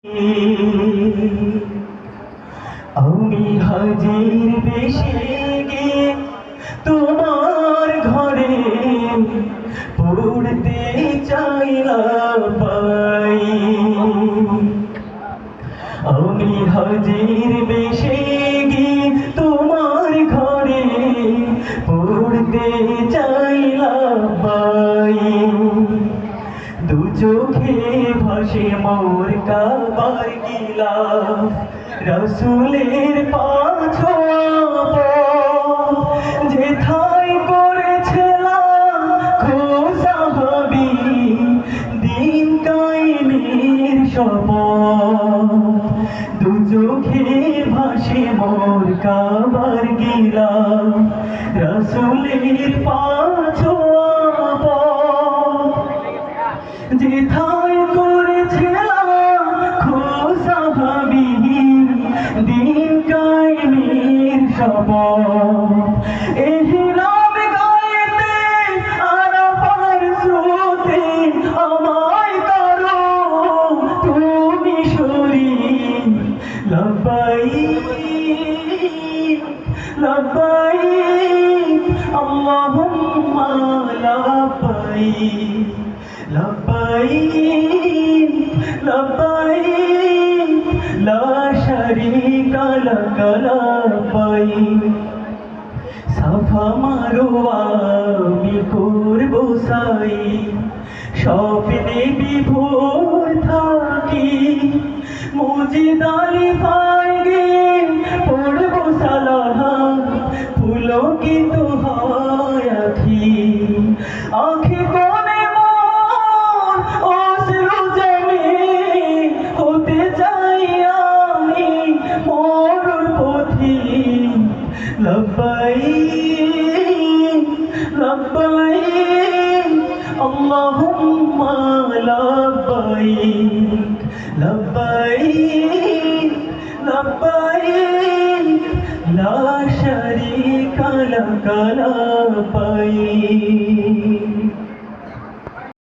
আমি হাজির বেশে গিয়ে তোমার ঘরে পড়তে চাইলাম পাই। আমি হাজির বেশে গিয়ে তোমার ঘরে পড়তে চাইলাম পাই। দু চোখে ভাসে মোর কাবার গিলাফ, রাসূলের পাছোয়া যেথায় করেছিলাম খোসাহাবি দিন কায়েমের শপথ। দু চোখে ভাসে মোর কাবার গিলাফ, রাসূলের পাছোয়া যেথায় করেছিলাম খোসাহাবি দিন কায়েমের শপথ। ইহরাম গায়েতে আরাফার স্রোতে আমায় করো তুমি শরীক। লব্বাইক লব্বাইক আল্লাহুম্মা লব্বাইক লব্বাইক লব্বাইক লা শারীকা লাক লব্বাইক। সাফা মারওয়া আমি করব সাই, স্বপ্নে বিভোর থাকি মুজিদালি পাইগে পড়ব সালাম পুলকিত হয় আখি। আখি কোণে মোর অশ্রু জমে হতে চাই আমি মরুর পথিক। লব্বাইক লব্বাইক আল্লাহুম্মা লব্বাইক লব্বাইক লব্বাইক লা শারীকা লাক লব্বাইক।